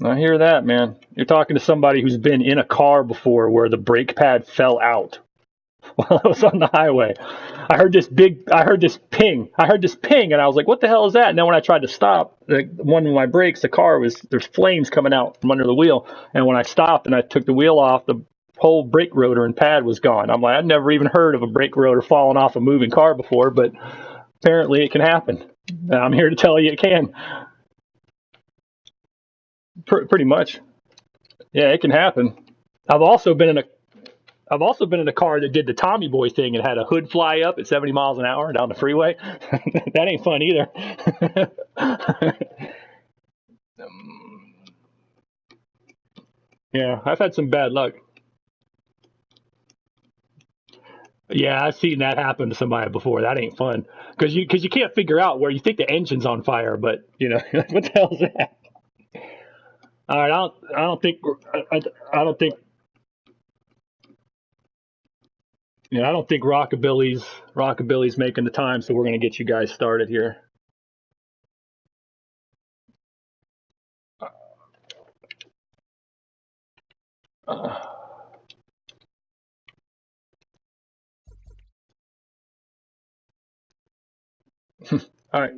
I hear that, man. You're talking to somebody who's been in a car before where the brake pad fell out while I was on the highway. I heard this ping. And I was like, what the hell is that? And then when I tried to stop, one of my brakes, there's flames coming out from under the wheel. And when I stopped and I took the wheel off, the whole brake rotor and pad was gone. I'm like, I'd never even heard of a brake rotor falling off a moving car before, but apparently it can happen. And I'm here to tell you it can. Pretty much. Yeah, it can happen. I've also been in a I've also been in a car that did the Tommy Boy thing and had a hood fly up at 70 miles an hour down the freeway. That ain't fun either. Yeah, I've had some bad luck. Yeah, I've seen that happen to somebody before. That ain't fun because you can't figure out where you think the engine's on fire, but what the hell is that? All right, I don't think I don't think I don't think Rockabilly's making the time, so we're gonna get you guys started here. Uh, all right,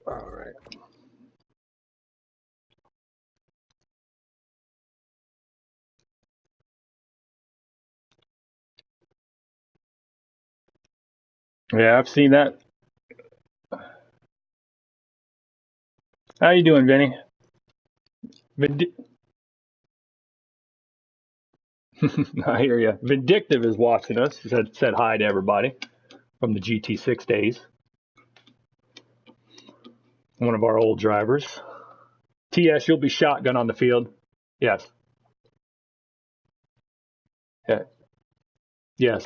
all right. Yeah, I've seen that. How you doing, Vinny? Vind- I hear you. Vindictive is watching us. Said hi to everybody from the GT6 days. One of our old drivers. TS, you'll be shotgun on the field. Yes. Yeah. Yes.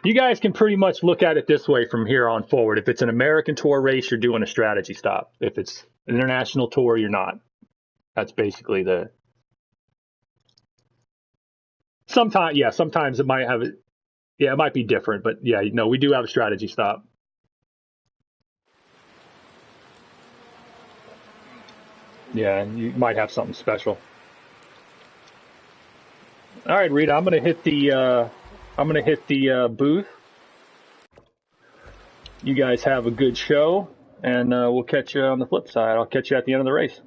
You guys can pretty much look at it this way from here on forward. If it's an American Tour race, you're doing a strategy stop. If it's an international tour, you're not. That's basically the. Sometimes, yeah. Sometimes it might have it. Yeah, it might be different, but yeah, no, we do have a strategy stop. Yeah, you might have something special. All right, Rita, I'm gonna hit the booth. You guys have a good show, and we'll catch you on the flip side. I'll catch you at the end of the race.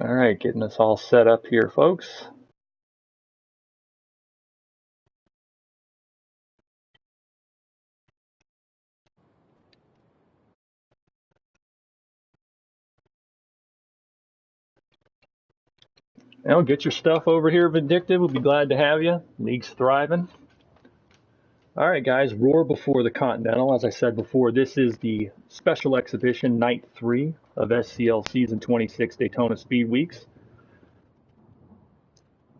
All right, getting us all set up here, folks. Get your stuff over here, Vindictive. We'll be glad to have you. League's thriving. All right, guys, roar before the Continental. As I said before, this is the special exhibition, night 3 of SCL Season 26 Daytona Speed Weeks.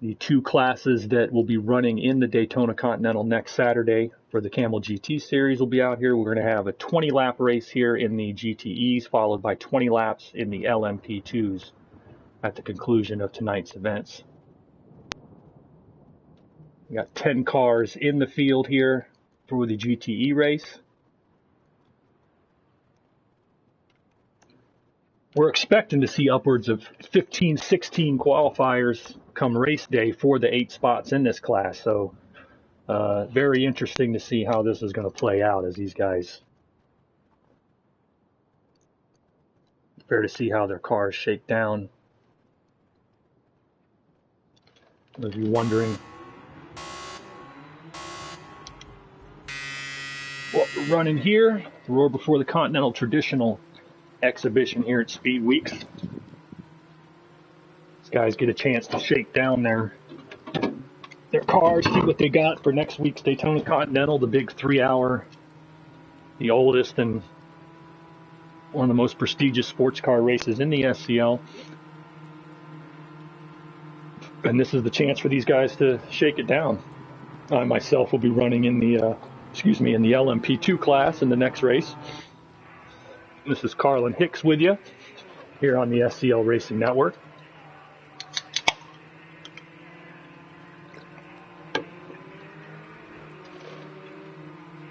The two classes that will be running in the Daytona Continental next Saturday for the Camel GT Series will be out here. We're going to have a 20-lap race here in the GTEs, followed by 20 laps in the LMP2s at the conclusion of tonight's events. We got 10 cars in the field here for the GTE race. We're expecting to see upwards of 15, 16 qualifiers come race day for the 8 spots in this class. So very interesting to see how this is going to play out as these guys. Fair to see how their cars shake down. If you're wondering what we're running here, the Roar Before the Continental traditional exhibition here at Speed Weeks. These guys get a chance to shake down their cars, see what they got for next week's Daytona Continental, the big 3-hour, the oldest and one of the most prestigious sports car races in the SCL. And this is the chance for these guys to shake it down. I myself will be running in the excuse me, in the LMP2 class in the next race. This is Carlin Hicks with you here on the SCL Racing Network.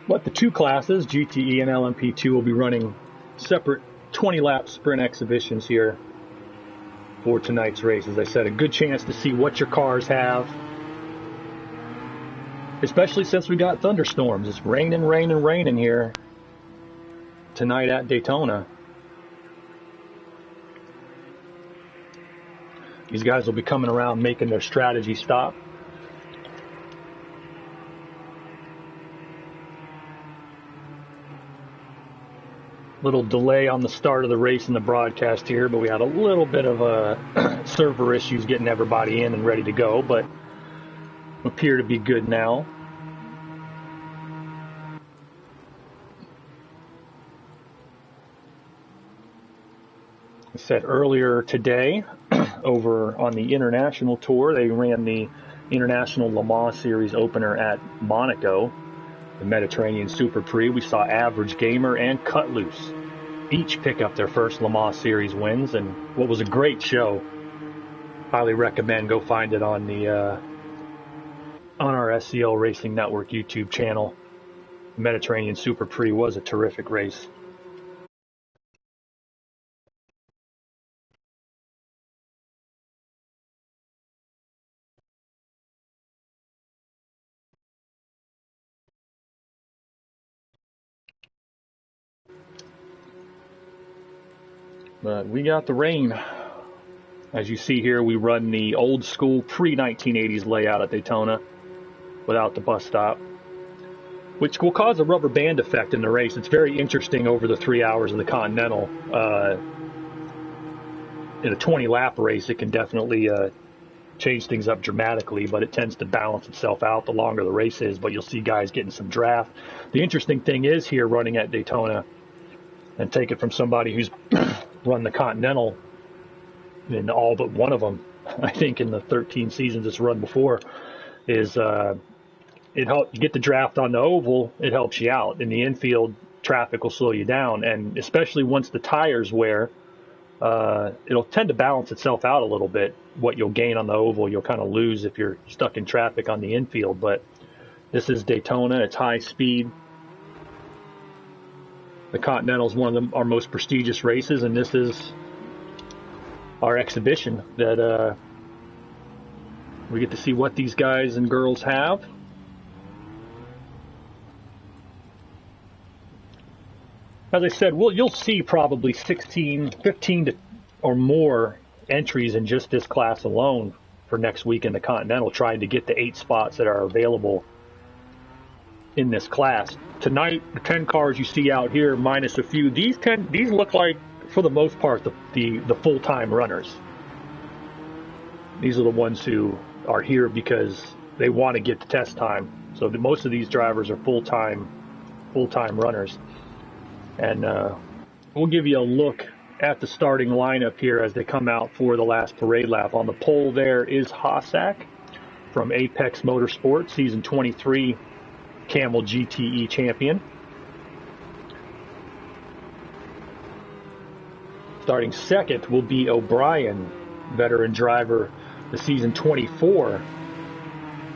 But the two classes, GTE and LMP2, will be running separate 20-lap sprint exhibitions here for tonight's race. As I said, a good chance to see what your cars have, especially since we got thunderstorms. It's raining here tonight at Daytona. These guys will be coming around making their strategy stop. Little delay on the start of the race in the broadcast here, but we had a little bit of server issues getting everybody in and ready to go, but appear to be good now. I said earlier today over on the international tour, they ran the International Le Mans Series opener at Monaco, the Mediterranean Super Prix. We saw Average Gamer and Cut Loose each pick up their first Le Mans Series wins, and what was a great show. Highly recommend go find it on the on our SCL Racing Network YouTube channel. The Mediterranean Super Prix was a terrific race. But we got the rain. As you see here, we run the old school pre-1980s layout at Daytona without the bus stop, which will cause a rubber band effect in the race. It's very interesting over the 3 hours of the Continental. In a 20-lap race, it can definitely change things up dramatically, but it tends to balance itself out the longer the race is, but you'll see guys getting some draft. The interesting thing is here running at Daytona, and take it from somebody who's run the Continental in all but one of them, I think in the 13 seasons it's run before, is it helps you get the draft on the oval. It helps you out in the infield. Traffic will slow you down, and especially once the tires wear, it'll tend to balance itself out a little bit. What you'll gain on the oval, you'll kind of lose if you're stuck in traffic on the infield. But this is Daytona. It's high speed. The Continental is one of our most prestigious races, and this is our exhibition that we get to see what these guys and girls have. As I said, you'll see probably 15 or more entries in just this class alone for next week in the Continental, trying to get the 8 spots that are available in this class. Tonight, the 10 cars you see out here, minus a few, these look like, for the most part, the full-time runners. These are the ones who are here because they want to get the test time. So most of these drivers are full-time runners. And we'll give you a look at the starting lineup here as they come out for the last parade lap. On the pole there is Hossack from Apex Motorsports, season 23 Camel GTE champion. Starting second will be O'Brien, veteran driver, the season 24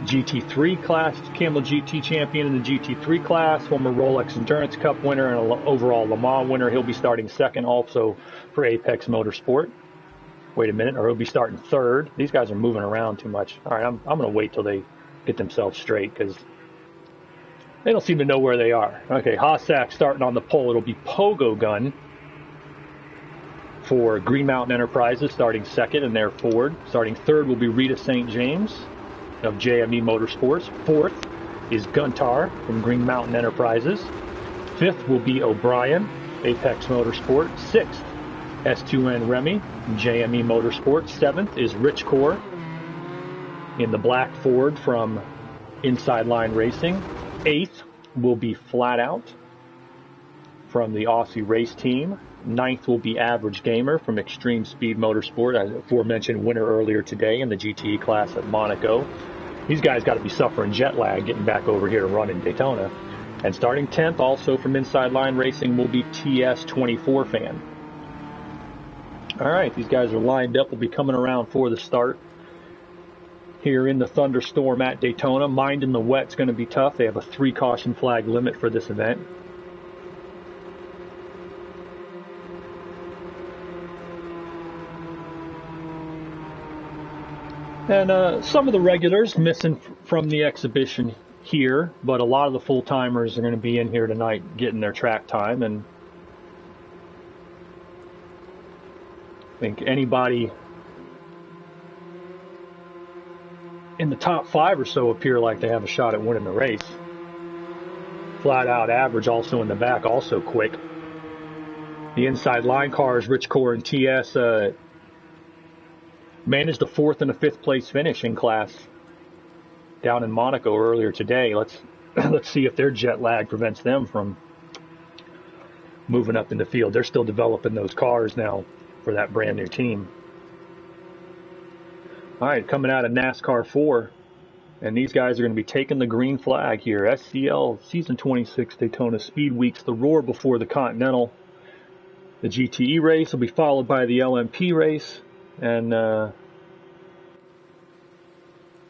GT3 class Camel GT champion in the GT3 class, former Rolex Endurance Cup winner and an overall Le Mans winner. He'll be starting second also for Apex Motorsport. Wait a minute, or he'll be starting third. These guys are moving around too much. All right, I'm going to wait till they get themselves straight because they don't seem to know where they are. Okay, Hossack starting on the pole. It'll be Pogo Gun for Green Mountain Enterprises starting second, and they're Ford. Starting third will be Rita St. James of JME Motorsports. Fourth is Guntar from Green Mountain Enterprises. Fifth will be O'Brien, Apex Motorsport. Sixth, S2N Remy, JME Motorsports. Seventh is Rich Core in the black Ford from Inside Line Racing. Eighth will be Flat Out from the Aussie Race Team. Ninth will be Average Gamer from Extreme Speed Motorsport, as aforementioned winner earlier today in the GTE class at Monaco. These guys got to be suffering jet lag getting back over here to run in Daytona. And starting 10th, also from Inside Line Racing, will be TS24 fan. All right, these guys are lined up. We'll be coming around for the start here in the thunderstorm at Daytona. Minding the wet's going to be tough. They have a 3 caution flag limit for this event. And some of the regulars missing from the exhibition here, but a lot of the full-timers are going to be in here tonight getting their track time. And I think anybody in the top 5 or so appear like they have a shot at winning the race. Flat out average also in the back, also quick. The inside line cars, Rich Core and TS, managed a 4th and a 5th place finish in class down in Monaco earlier today. Let's see if their jet lag prevents them from moving up in the field. They're still developing those cars now for that brand new team. All right, coming out of NASCAR 4, and these guys are going to be taking the green flag here. SCL Season 26 Daytona Speed Weeks, the roar before the Continental. The GTE race will be followed by the LMP race. And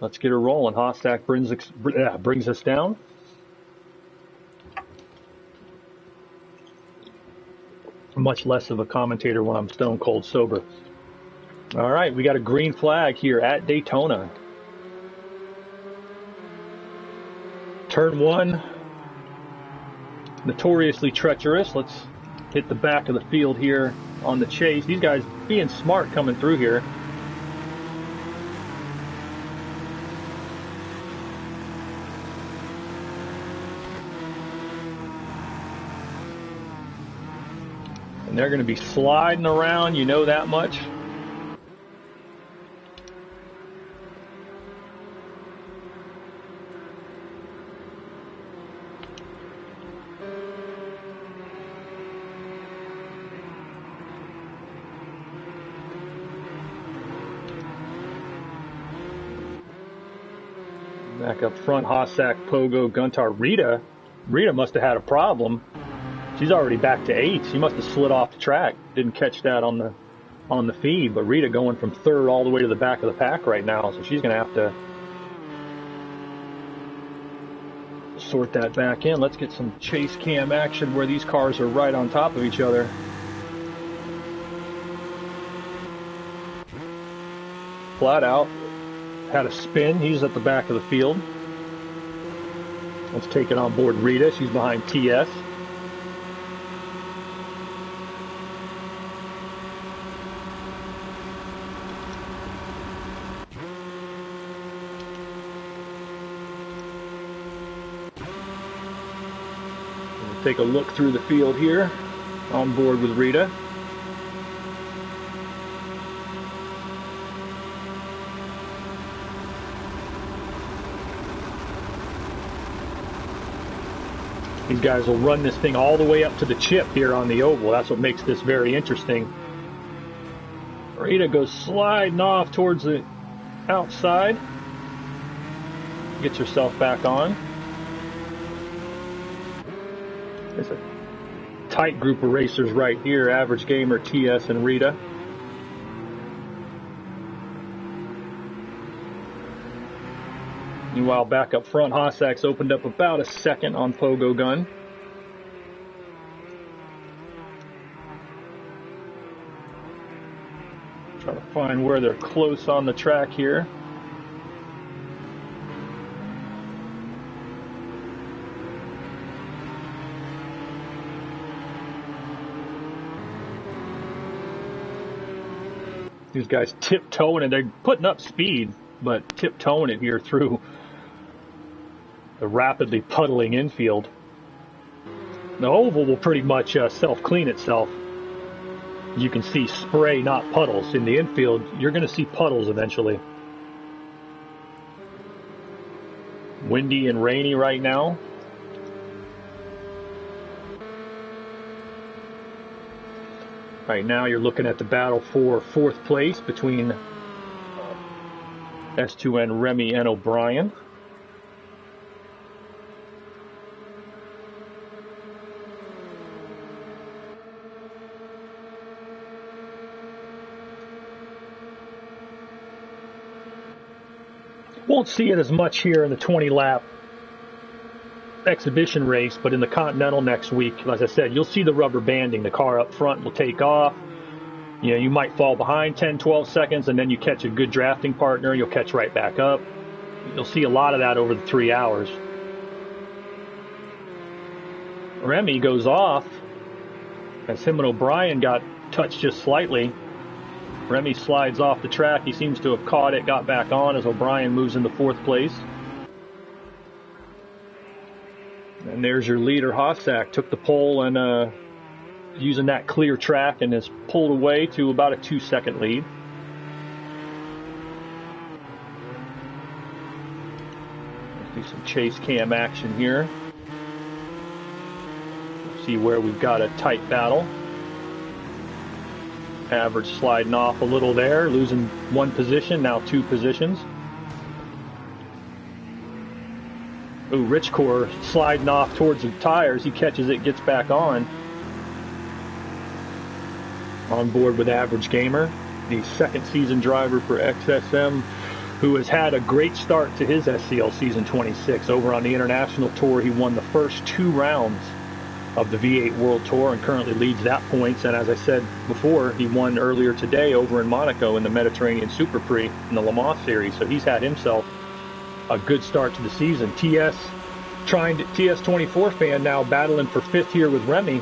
let's get her rolling. Hostak brings us down. Much less of a commentator when I'm stone cold sober. All right, we got a green flag here at Daytona. Turn 1, notoriously treacherous. Let's hit the back of the field here on the chase. These guys being smart coming through here. And they're going to be sliding around, you know that much. Back up front, Hossack, Pogo, Guntar, Rita. Rita must have had a problem. She's already back to 8th. She must have slid off the track. Didn't catch that on the feed. But Rita going from 3rd all the way to the back of the pack right now, so she's going to have to sort that back in. Let's get some chase cam action where these cars are right on top of each other. Flat out. Had a spin. He's at the back of the field. Let's take it on board Rita. She's behind TS. We'll take a look through the field here. On board with Rita. These guys will run this thing all the way up to the chip here on the oval. That's what makes this very interesting. Rita goes sliding off towards the outside. Gets herself back on. There's a tight group of racers right here. Average Gamer, TS, and Rita. Meanwhile, back up front, Hossack's opened up about a second on Pogo Gun. Try to find where they're close on the track here. These guys tiptoeing and they're putting up speed, but tiptoeing it here through the rapidly puddling infield. The oval will pretty much self-clean itself. You can see spray, not puddles. In the infield, you're going to see puddles eventually. Windy and rainy right now. Right now you're looking at the battle for 4th place between S2N, Remy, and O'Brien. Won't see it as much here in the 20-lap exhibition race, but in the Continental next week, as I said, you'll see the rubber banding. The car up front will take off. You know, you might fall behind 10, 12 seconds, and then you catch a good drafting partner. You'll catch right back up. You'll see a lot of that over the 3 hours. Remy goes off as him and O'Brien got touched just slightly. Remy slides off the track. He seems to have caught it, got back on as O'Brien moves into 4th place. And there's your leader, Hossack. Took the pole and using that clear track and has pulled away to about a 2-second lead. Let's do some chase cam action here. See where we've got a tight battle. Average sliding off a little there, losing 1 position, now 2 positions. Ooh, Richcore sliding off towards the tires. He catches it, gets back on. On board with Average Gamer, the 2nd season driver for XSM, who has had a great start to his SCL season 26. Over on the International Tour, he won the first 2 rounds of the V8 World Tour and currently leads that points. And as I said before, he won earlier today over in Monaco in the Mediterranean Super Prix in the Le Mans Series. So he's had himself a good start to the season. TS24 fan now battling for 5th here with Remy.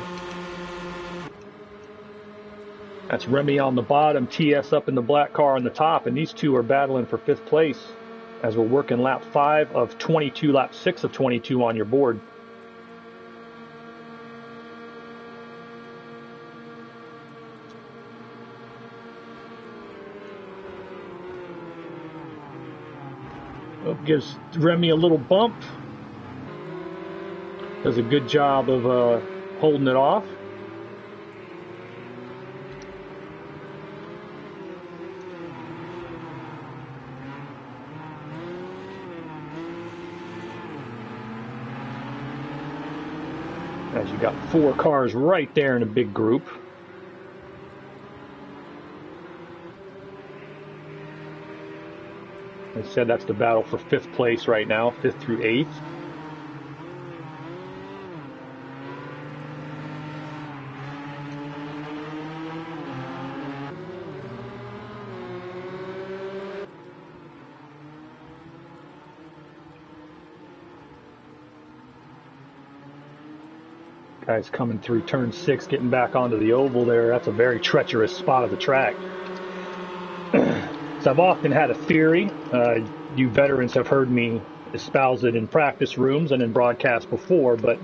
That's Remy on the bottom, TS up in the black car on the top, and these two are battling for 5th place as we're working lap 5 of 22, lap 6 of 22 on your board. Gives Remy a little bump. Does a good job of holding it off. As you got 4 cars right there in a big group. I said that's the battle for 5th place right now, 5th through 8th. Guys coming through turn 6, getting back onto the oval there. That's a very treacherous spot of the track. So I've often had a theory, you veterans have heard me espouse it in practice rooms and in broadcasts before, but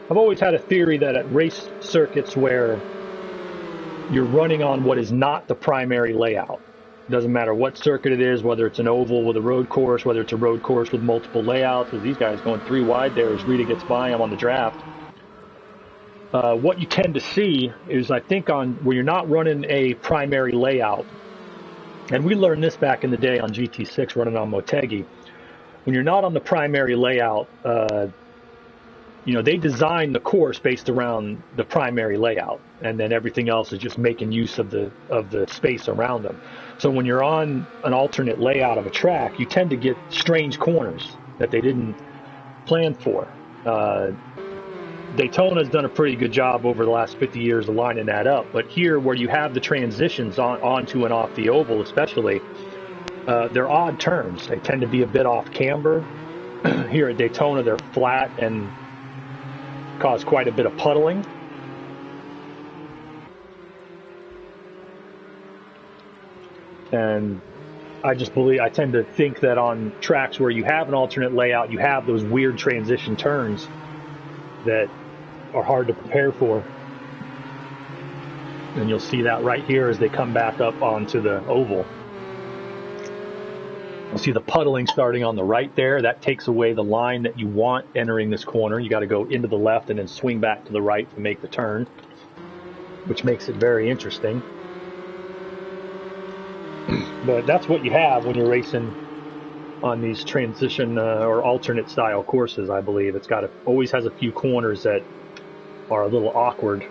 I've always had a theory that at race circuits where you're running on what is not the primary layout, doesn't matter what circuit it is, whether it's an oval with a road course, whether it's a road course with multiple layouts, as these guys going 3 wide there as Rita gets by him on the draft. What you tend to see is, I think, on where you're not running a primary layout, and we learned this back in the day on GT6 running on Motegi. When you're not on the primary layout, they design the course based around the primary layout, and then everything else is just making use of the space around them. So when you're on an alternate layout of a track, you tend to get strange corners that they didn't plan for. Daytona's done a pretty good job over the last 50 years of lining that up. But here, where you have the transitions onto and off the oval especially, they're odd turns. They tend to be a bit off camber. Here at Daytona, they're flat and cause quite a bit of puddling. And I tend to think that on tracks where you have an alternate layout, you have those weird transition turns that are hard to prepare for. And you'll see that right here as they come back up onto the oval. You'll see the puddling starting on the right there. That takes away the line that you want entering this corner. You got to go into the left and then swing back to the right to make the turn, which makes it very interesting. But that's what you have when you're racing on these transition or alternate style courses, I believe. It's always has a few corners that are a little awkward.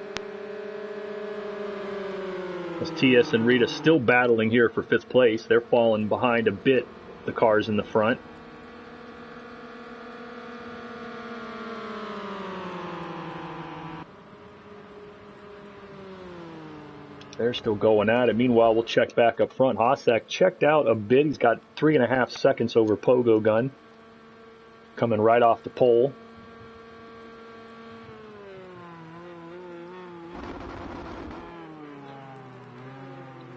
As TS and Rita still battling here for 5th place. They're falling behind a bit the cars in the front. They're still going at it. Meanwhile, we'll check back up front. Hossack checked out a bit. He's got 3.5 seconds over Pogo Gun. Coming right off the pole.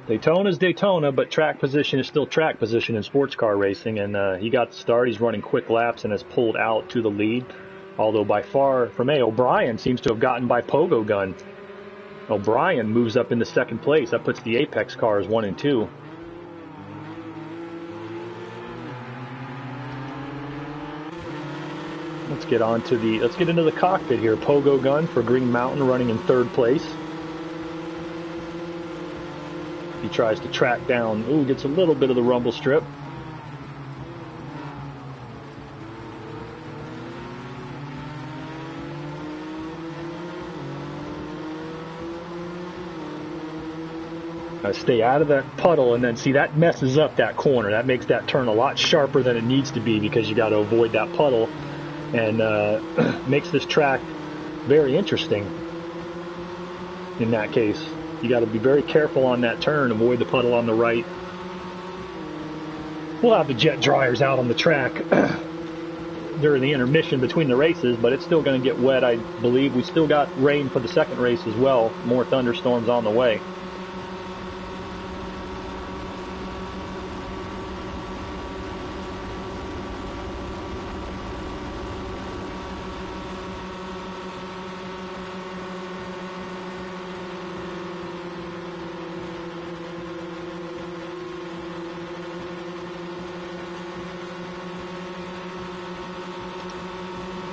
Daytona's Daytona, but track position is still track position in sports car racing. And he got the start. He's running quick laps and has pulled out to the lead. Although by far from O'Brien seems to have gotten by Pogo Gun. O'Brien moves up into second place. That puts the Apex cars 1 and 2. Let's get into the cockpit here. Pogo Gun for Green Mountain running in third place. He tries to track down. Ooh, gets a little bit of the rumble strip. Stay out of that puddle, and then see that messes up that corner. That makes that turn a lot sharper than it needs to be because you got to avoid that puddle, and makes this track very interesting. In that case, you got to be very careful on that turn. Avoid the puddle on the right. We'll have the jet dryers out on the track during the intermission between the races, but it's still going to get wet. I believe we still got rain for the second race as well. More thunderstorms on the way.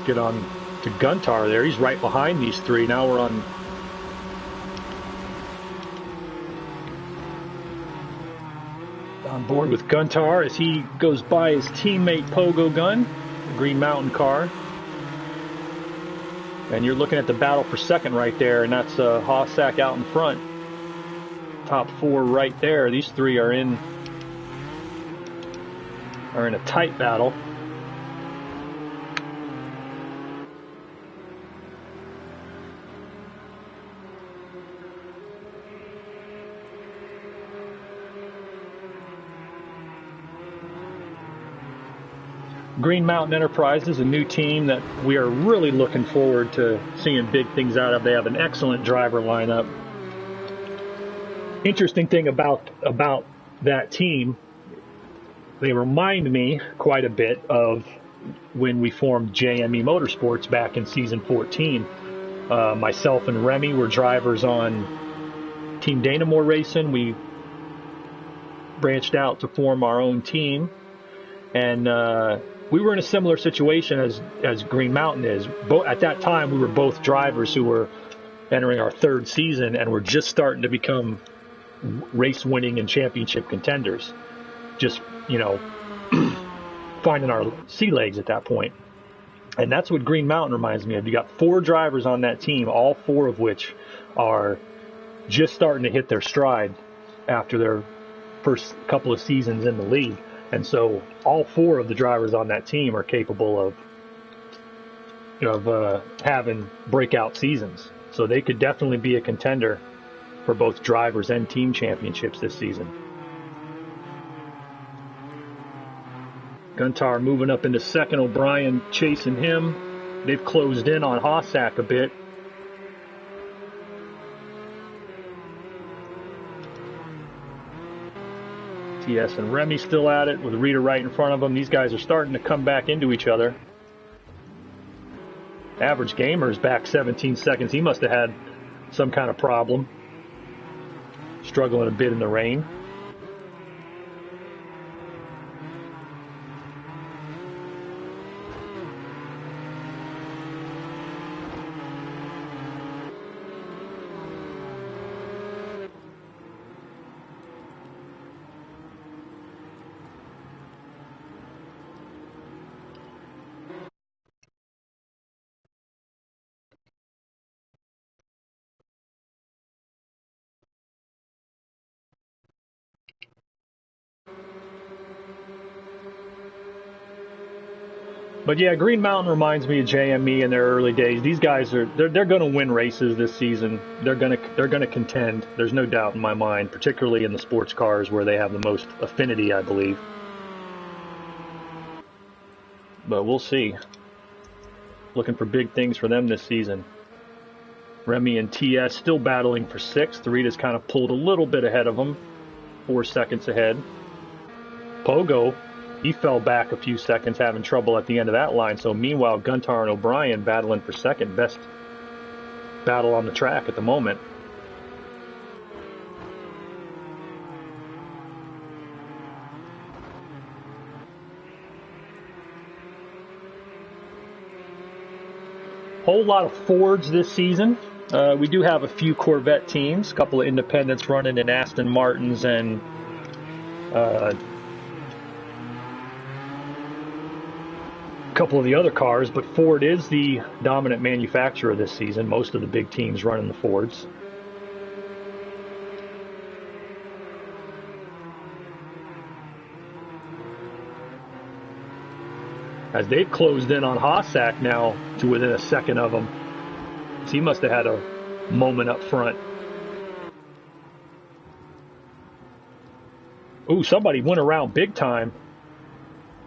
Get on to Guntar there. He's right behind these three. Now we're on board with Guntar as he goes by his teammate Pogo Gun, the Green Mountain car. And you're looking at the battle for second right there, and that's Hossack out in front. Top 4 right there. These three are in a tight battle. Green Mountain Enterprises, a new team that we are really looking forward to seeing big things out of. They have an excellent driver lineup. Interesting thing about that team, they remind me quite a bit of when we formed JME Motorsports back in season 14. Myself and Remy were drivers on Team Dynamore Racing. We branched out to form our own team, and we were in a similar situation as Green Mountain is. At that time, we were both drivers who were entering our third season and were just starting to become race winning and championship contenders. Just, finding our sea legs at that point. And that's what Green Mountain reminds me of. You got 4 drivers on that team, all 4 of which are just starting to hit their stride after their first couple of seasons in the league. And so all 4 of the drivers on that team are capable of having breakout seasons. So they could definitely be a contender for both drivers and team championships this season. Guntar moving up into second. O'Brien chasing him. They've closed in on Hossack a bit. TS and Remy still at it with Rita right in front of them. These guys are starting to come back into each other. Average Gamer is back 17 seconds. He must have had some kind of problem. Struggling a bit in the rain. But yeah, Green Mountain reminds me of JME in their early days. These guys they're going to win races this season. They're going to contend. There's no doubt in my mind, particularly in the sports cars where they have the most affinity, I believe. But we'll see. Looking for big things for them this season. Remy and TS still battling for 6th. Rita's kind of pulled a little bit ahead of them, 4 seconds ahead. Pogo, he fell back a few seconds, having trouble at the end of that line. So meanwhile, Guntar and O'Brien battling for 2nd. Best battle on the track at the moment. Whole lot of Fords this season. We do have a few Corvette teams, a couple of independents running in Aston Martins and a couple of the other cars, but Ford is the dominant manufacturer this season. Most of the big teams running the Fords. As they've closed in on Hossack now to within a second of him. So he must have had a moment up front. Ooh, somebody went around big time.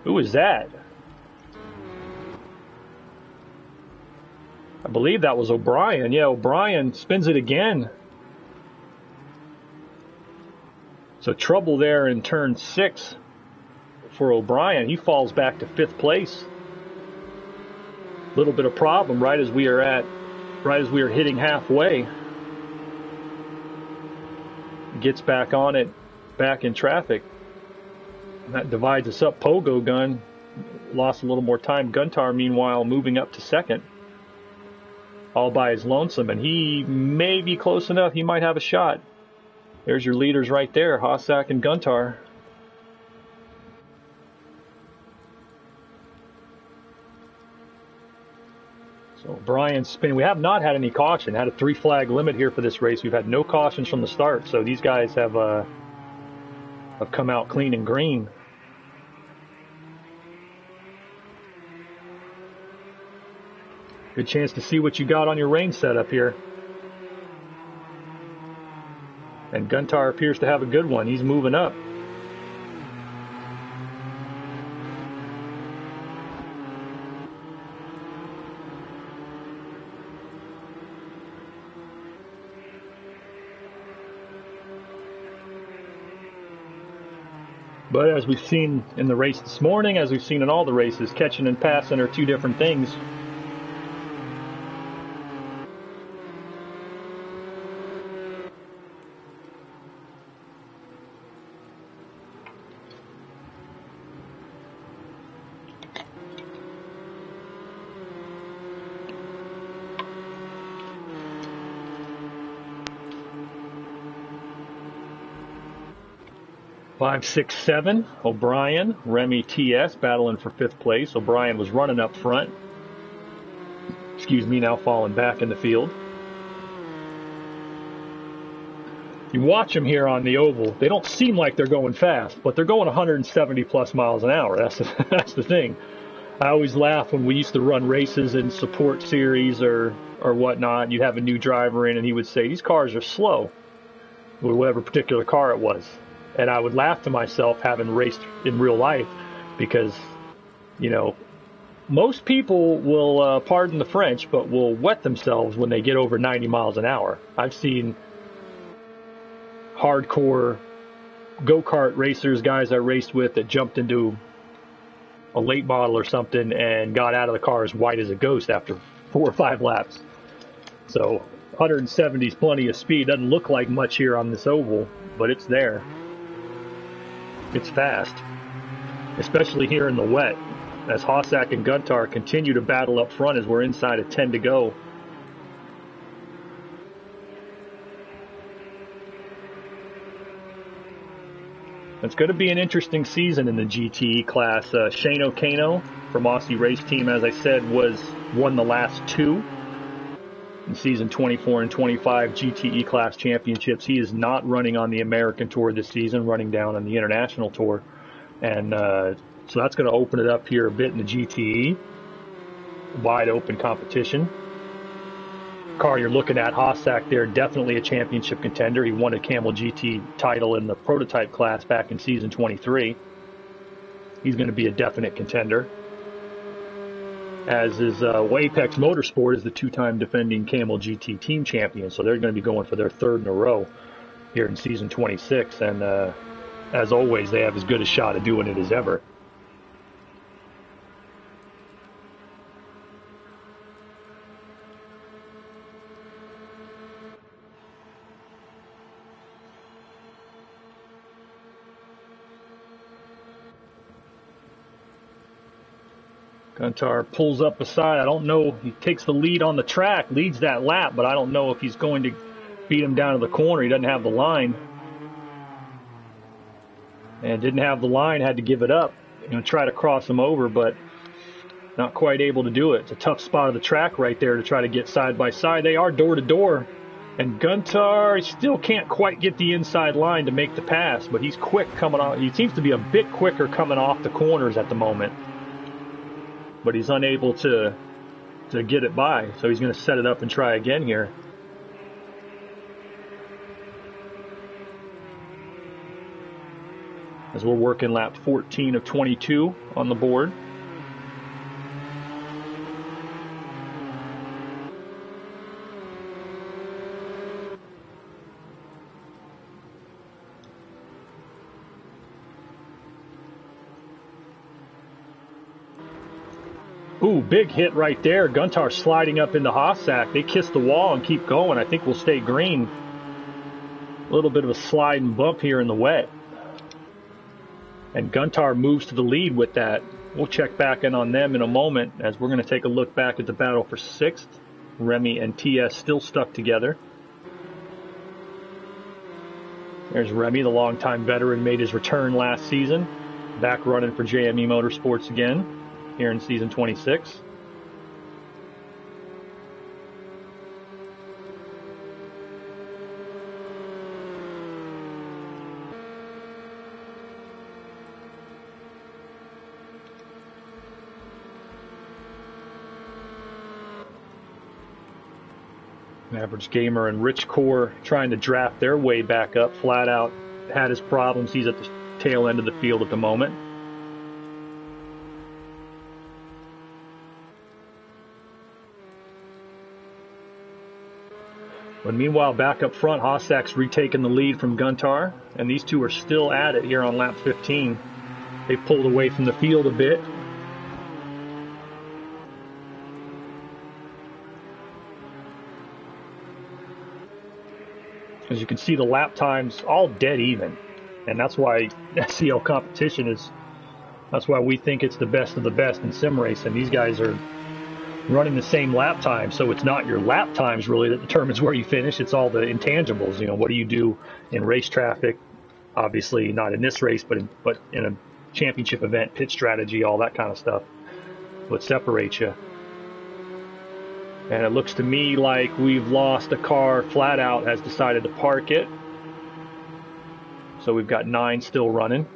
Who was that? I believe that was O'Brien. Yeah, O'Brien spins it again. So trouble there in turn 6 for O'Brien. He falls back to 5th place. Little bit of problem right as we are hitting halfway. Gets back on it, back in traffic. That divides us up. Pogo Gun lost a little more time. Guntar, meanwhile, moving up to 2nd. All by his lonesome, and he may be close enough. He might have a shot. There's your leaders right there, Hossack and Guntar. So Brian's spin. We have not had any caution. Had a 3-flag limit here for this race. We've had no cautions from the start. So these guys have come out clean and green. Good chance to see what you got on your range setup here. And Guntar appears to have a good one. He's moving up. But as we've seen in the race this morning, as we've seen in all the races, catching and passing are 2 different things. Five, 6, 7. O'Brien, Remy, TS battling for 5th place. O'Brien was running up front. Excuse me, now falling back in the field. You watch them here on the oval. They don't seem like they're going fast, but they're going 170 plus miles an hour. That's the thing. I always laugh when we used to run races in support series or whatnot. You'd have a new driver in, and he would say, "These cars are slow," or whatever particular car it was. And I would laugh to myself, having raced in real life, because, you know, most people will, pardon the French, but will wet themselves when they get over 90 miles an hour. I've seen hardcore go-kart racers, guys I raced with, that jumped into a late model or something and got out of the car as white as a ghost after 4 or 5 laps. So 170 is plenty of speed. Doesn't look like much here on this oval, but it's there. It's fast, especially here in the wet, as Hossack and Guntar continue to battle up front as we're inside of 10 to go. It's going to be an interesting season in the GTE class. Shane O'Kano from Aussie Race Team, as I said, won the last 2 in season 24 and 25 GTE class championships. He is not running on the American Tour this season, running down on the International Tour. And So that's going to open it up here a bit in the GTE. Wide open competition. Car you're looking at, Hossack there, definitely a championship contender. He won a Camel GT title in the prototype class back in season 23. He's going to be a definite contender. As is Apex Motorsport is the two-time defending Camel GT team champion, so they're going to be going for their third in a row here in season 26. And as always, they have as good a shot at doing it as ever. Guntar pulls up beside. I don't know. He takes the lead on the track, leads that lap, but I don't know if he's going to beat him down to the corner. He doesn't have the line. And didn't have the line, had to give it up. Try to cross him over, but not quite able to do it. It's a tough spot of the track right there to try to get side by side. They are door to door. And Guntar still can't quite get the inside line to make the pass, but he's quick coming off. He seems to be a bit quicker coming off the corners at the moment. But he's unable to get it by, so he's going to set it up and try again here. As we're working lap 14 of 22 on the board. Ooh, big hit right there. Guntar sliding up into Hossack. They kiss the wall and keep going. I think we'll stay green. A little bit of a slide and bump here in the wet. And Guntar moves to the lead with that. We'll check back in on them in a moment as we're going to take a look back at the battle for 6th. Remy and TS still stuck together. There's Remy, the longtime veteran, made his return last season. Back running for JME Motorsports again here in season 26. Average Gamer and Rich Core trying to draft their way back up. Flat Out had his problems. He's at the tail end of the field at the moment. But meanwhile, back up front, Hossack's retaken the lead from Guntar, and these two are still at it here on lap 15. They pulled away from the field a bit. As you can see, the lap times all dead even, and that's why SCL competition is. That's why we think it's the best of the best in sim racing. These guys are running the same lap time, so it's not your lap times really that determines where you finish. It's all the intangibles. What do you do in race traffic? Obviously not in this race, but in a championship event, pit strategy, all that kind of stuff. What separates you? And it looks to me like we've lost a car. Flat Out has decided to park it. So we've got 9 still running.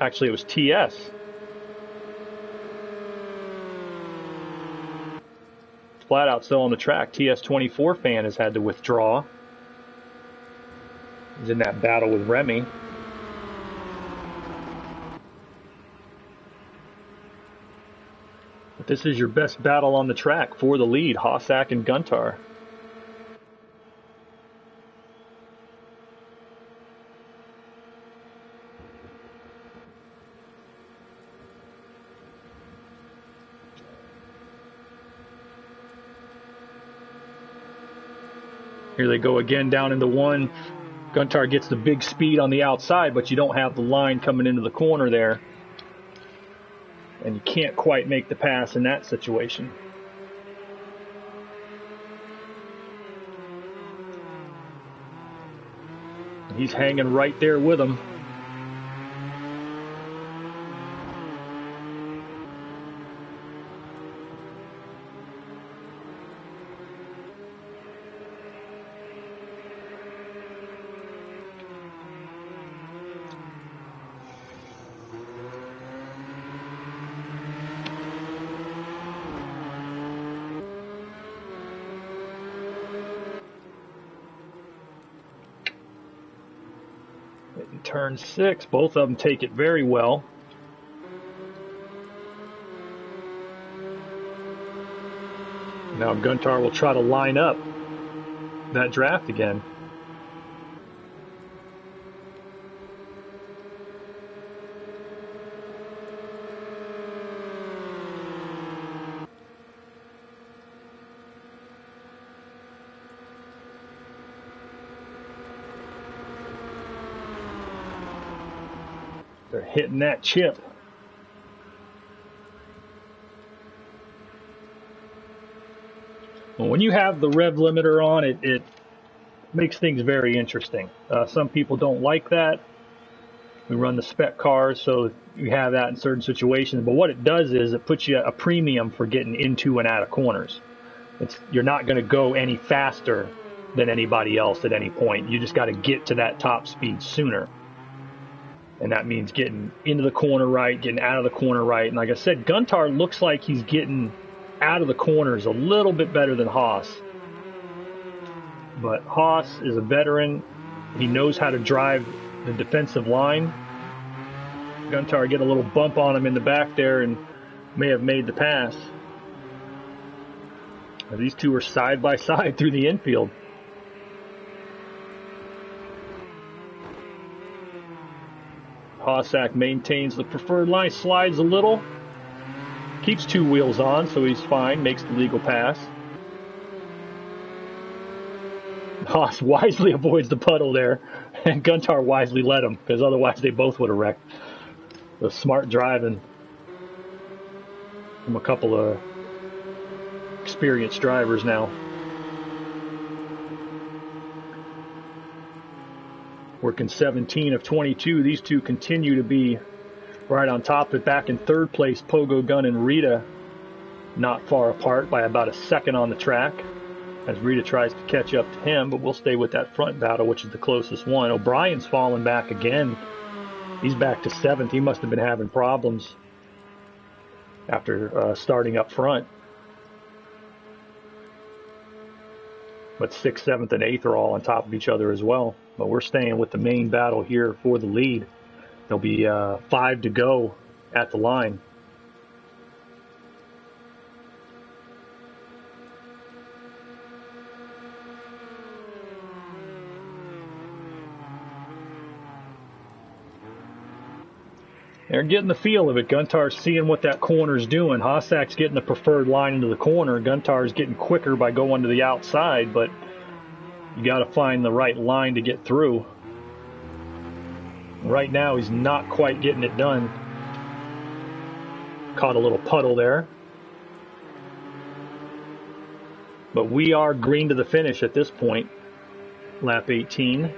Actually, it was TS. Flat Out still on the track. TS24 fan has had to withdraw. He's in that battle with Remy. But this is your best battle on the track for the lead, Hossack and Guntar. Here they go again down into 1. Guntar gets the big speed on the outside, but you don't have the line coming into the corner there. And you can't quite make the pass in that situation. He's hanging right there with him. Turn 6, both of them take it very well. Now Guntar will try to line up that draft again. They're hitting that chip. Well, when you have the rev limiter on, it makes things very interesting. Some people don't like that. We run the spec cars, so you have that in certain situations. But what it does is it puts you a premium for getting into and out of corners. You're not going to go any faster than anybody else at any point. You just got to get to that top speed sooner. And that means getting into the corner right, getting out of the corner right. And like I said, Guntar looks like he's getting out of the corners a little bit better than Haas. But Haas is a veteran. He knows how to drive the defensive line. Guntar get a little bump on him in the back there and may have made the pass. These two are side by side through the infield. Hossack maintains the preferred line, slides a little, keeps two wheels on, so he's fine, makes the legal pass. Haas wisely avoids the puddle there, and Guntar wisely let him, because otherwise they both would have wrecked. The smart driving from a couple of experienced drivers now. Working 17 of 22. These two continue to be right on top of it. Back in third place, Pogo Gun and Rita not far apart by about a second on the track as Rita tries to catch up to him, but we'll stay with that front battle, which is the closest one. O'Brien's fallen back again. He's back to 7th. He must have been having problems after starting up front. But 6th, 7th, and 8th are all on top of each other as well. But we're staying with the main battle here for the lead. There'll be 5 to go at the line. They're getting the feel of it. Guntar's seeing what that corner's doing. Hossack's getting the preferred line into the corner. Guntar's getting quicker by going to the outside, but you got to find the right line to get through. Right now, he's not quite getting it done. Caught a little puddle there. But we are green to the finish at this point. Lap 18.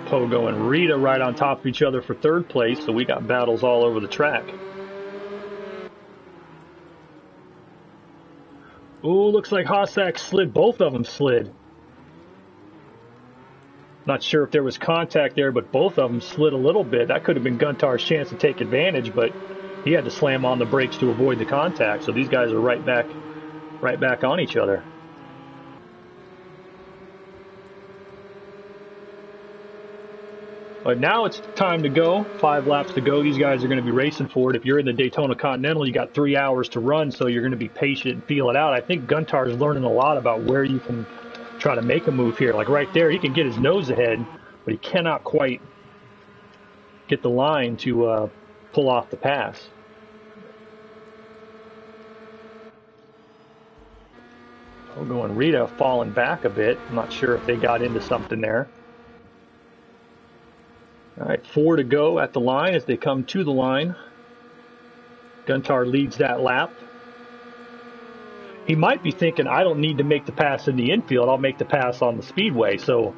Pogo and Rita right on top of each other for third place, so we got battles all over the track. Ooh, looks like Hossack slid. Both of them slid. Not sure if there was contact there, but both of them slid a little bit. That could have been Guntar's chance to take advantage, but he had to slam on the brakes to avoid the contact. So these guys are right back on each other. But now it's time to go. 5 laps to go. These guys are going to be racing for it. If you're in the Daytona Continental, you got 3 hours to run, so you're going to be patient and feel it out. I think Guntar is learning a lot about where you can try to make a move here. Like right there, he can get his nose ahead, but he cannot quite get the line to pull off the pass. Pogo and Rita falling back a bit. I'm not sure if they got into something there. All right, 4 to go at the line as they come to the line. Guntar leads that lap. He might be thinking, I don't need to make the pass in the infield. I'll make the pass on the speedway. So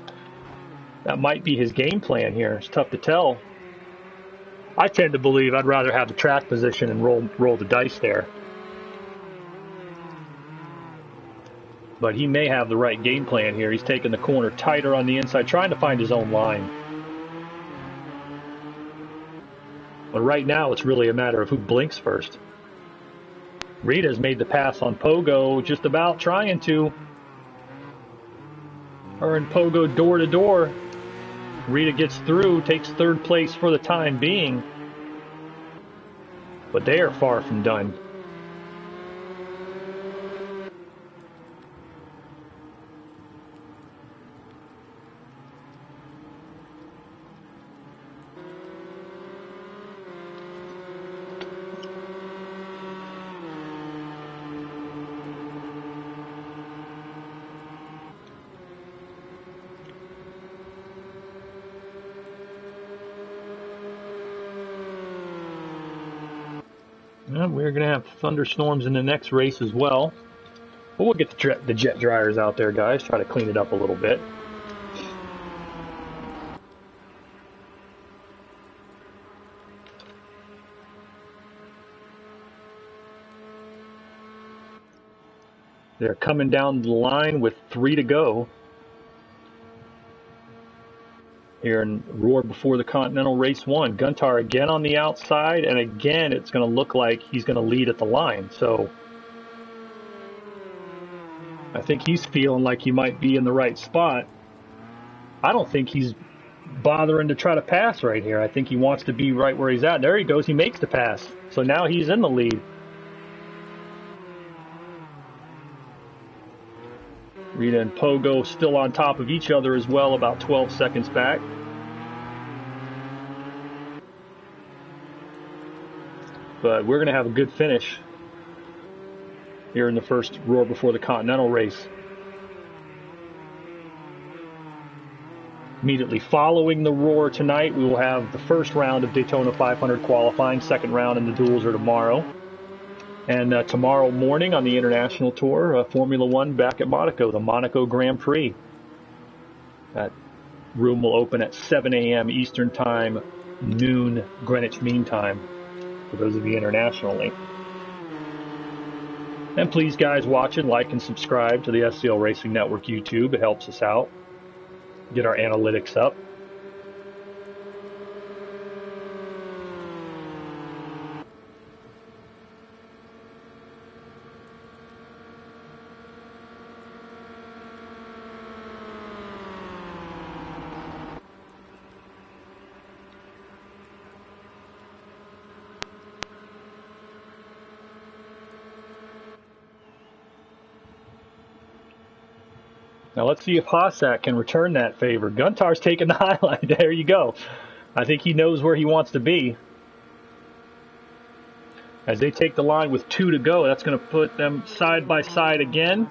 that might be his game plan here. It's tough to tell. I tend to believe I'd rather have the track position and roll the dice there. But he may have the right game plan here. He's taking the corner tighter on the inside, trying to find his own line. But right now, it's really a matter of who blinks first. Rita's made the pass on Pogo, just about trying to. Her and Pogo door to door. Rita gets through, takes third place for the time being. But they are far from done. We're going to have thunderstorms in the next race as well. But we'll get the jet dryers out there, guys. Try to clean it up a little bit. They're coming down the line with 3 to go. Here in Roar before the Continental Race 1. Guntar again on the outside, and again it's going to look like he's going to lead at the line. So I think he's feeling like he might be in the right spot. I don't think he's bothering to try to pass right here. I think he wants to be right where he's at. There he goes. He makes the pass. So now he's in the lead. Rita and Pogo still on top of each other as well, about 12 seconds back. But we're going to have a good finish here in the first Roar before the Continental race. Immediately following the Roar tonight, we will have the first round of Daytona 500 qualifying. Second round and the duels are tomorrow. And tomorrow morning on the International Tour, Formula One back at Monaco, the Monaco Grand Prix. That room will open at 7 a.m. Eastern Time, noon Greenwich Mean Time, for those of you internationally. And please, guys, watching, like and subscribe to the SCL Racing Network YouTube. It helps us out. Get our analytics up. Now let's see if Hossack can return that favor. Guntar's taking the highlight. There you go. I think he knows where he wants to be. As they take the line with 2 to go, that's going to put them side by side again.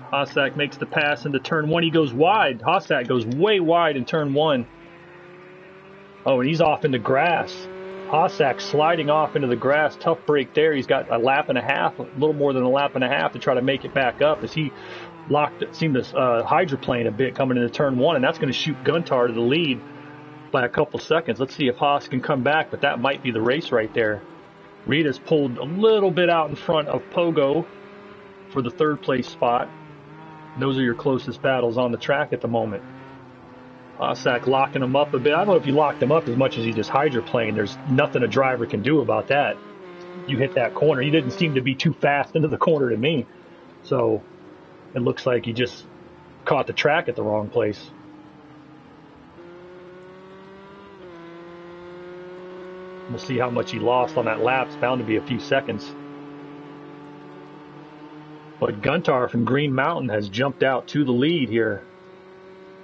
Hossack makes the pass into turn 1. He goes wide. Hossack goes way wide in turn 1. Oh, and he's off into grass. Hossack sliding off into the grass. Tough break there. He's got a lap and a half, a little more than a lap and a half to try to make it back up as he seemed to hydroplane a bit coming into turn 1, and that's going to shoot Guntar to the lead by a couple seconds. Let's see if Haas can come back, but that might be the race right there. Rita's pulled a little bit out in front of Pogo for the third place spot. Those are your closest battles on the track at the moment. Hossack locking him up a bit. I don't know if he locked him up as much as he just hydroplaned. There's nothing a driver can do about that. You hit that corner. He didn't seem to be too fast into the corner to me. So it looks like he just caught the track at the wrong place. We'll see how much he lost on that lap. It's bound to be a few seconds. But Guntar from Green Mountain has jumped out to the lead here.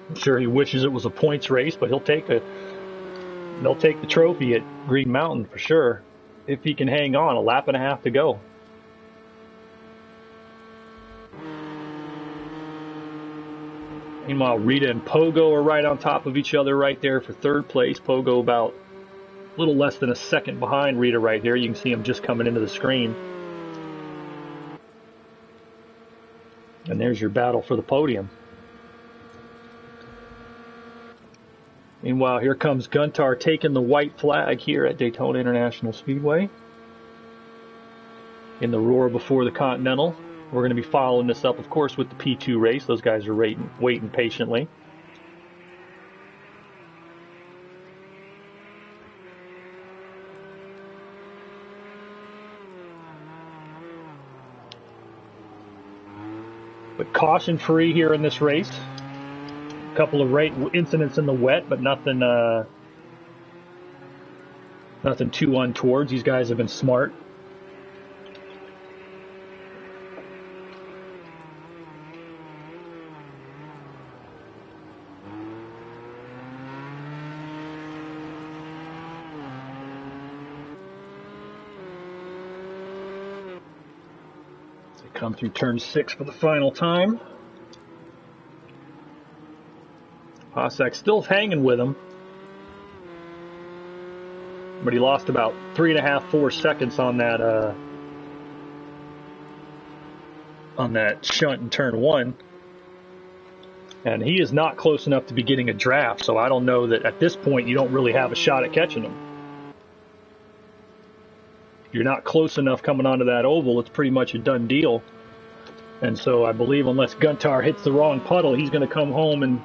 I'm sure he wishes it was a points race, but they'll take the trophy at Green Mountain for sure if he can hang on. A lap and a half to go. Meanwhile, Rita and Pogo are right on top of each other right there for third place. Pogo about a little less than a second behind Rita right there. You can see him just coming into the screen. And there's your battle for the podium. Meanwhile, here comes Guntar taking the white flag here at Daytona International Speedway. In the Roar before the Continental. We're going to be following this up, of course, with the P2 race. Those guys are waiting patiently. But caution free here in this race. A couple of incidents in the wet, but nothing nothing too untoward. These guys have been smart. They come through turn 6 for the final time. Hossack still hanging with him, but he lost about 3.5, 4 seconds on that shunt in turn 1. And he is not close enough to be getting a draft, so I don't know that at this point you don't really have a shot at catching him. You're not close enough coming onto that oval, it's pretty much a done deal. And so I believe unless Guntar hits the wrong puddle, he's going to come home and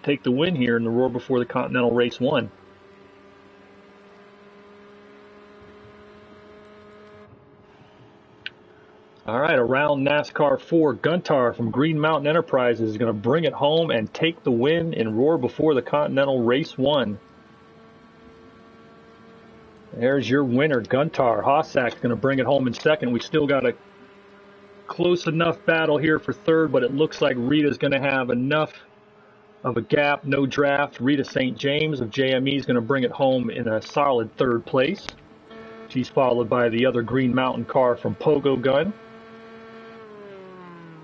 take the win here in the Roar Before the Continental Race 1. All right, around NASCAR 4, Guntar from Green Mountain Enterprises is going to bring it home and take the win in Roar Before the Continental Race 1. There's your winner, Guntar. Hossack's going to bring it home in second. We still got a close enough battle here for third, but it looks like Rita's going to have enough of a gap, no draft. Rita St. James of JME is going to bring it home in a solid third place. She's followed by the other Green Mountain car from Pogo Gun,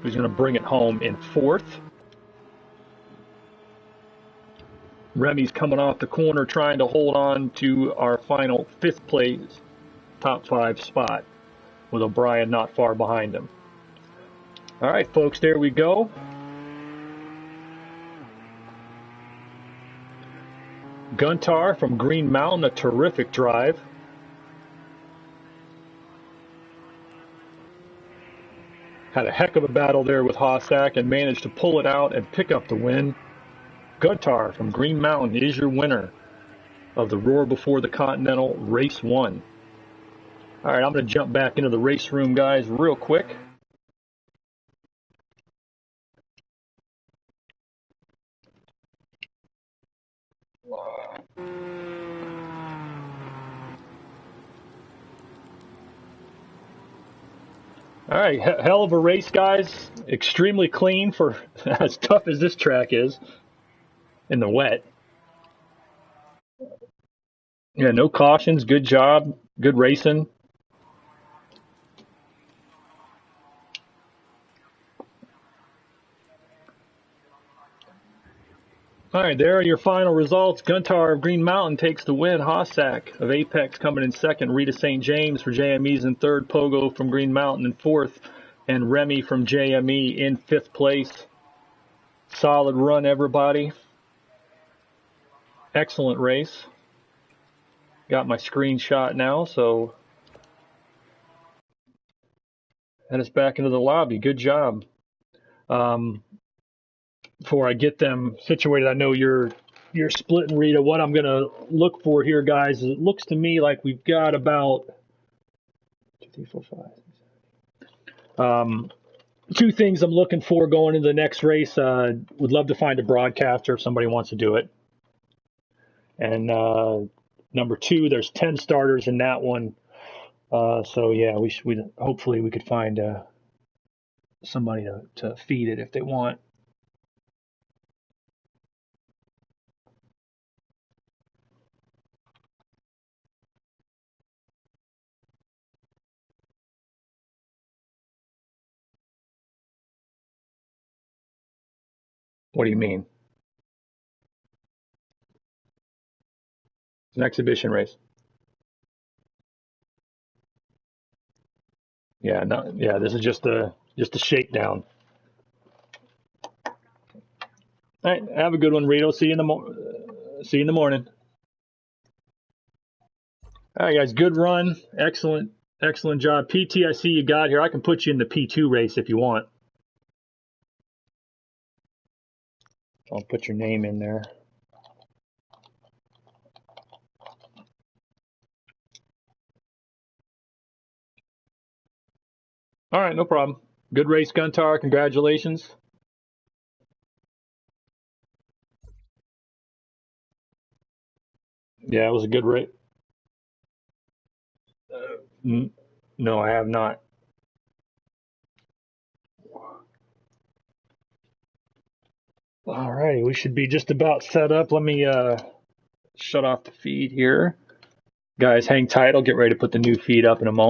who's going to bring it home in fourth. Remy's coming off the corner trying to hold on to our final fifth place top 5 spot, with O'Brien not far behind him. All right, folks, there we go. Guntar from Green Mountain, a terrific drive. Had a heck of a battle there with Hossack and managed to pull it out and pick up the win. Guntar from Green Mountain is your winner of the Roar Before the Continental Race 1. All right, I'm going to jump back into the race room, guys, real quick. All right, hell of a race, guys. Extremely clean for as tough as this track is in the wet. Yeah, no cautions. Good job. Good racing. All right, there are your final results. Guntar of Green Mountain takes the win. Hossack of Apex coming in second. Rita St. James for JME's in third. Pogo from Green Mountain in fourth. And Remy from JME in fifth place. Solid run, everybody. Excellent race. Got my screenshot now, so head us back into the lobby. Good job. Before I get them situated, I know you're splitting, Rita. What I'm going to look for here, guys, is it looks to me like we've got about 2, 3, 4, 5. Two things I'm looking for going into the next race. Would love to find a broadcaster if somebody wants to do it. And number 2, there's 10 starters in that one. So yeah, we hopefully we could find somebody to feed it if they want. What do you mean? It's an exhibition race. Yeah, no, yeah. This is just a shakedown. All right, have a good one, Rito. See you in the morning. All right, guys. Good run. Excellent job. PT, I see you got here. I can put you in the P2 race if you want. I'll put your name in there. All right, no problem. Good race, Guntar. Congratulations. Yeah, it was a good race. No, I have not. All righty, we should be just about set up. Let me shut off the feed here. Guys, hang tight. I'll get ready to put the new feed up in a moment.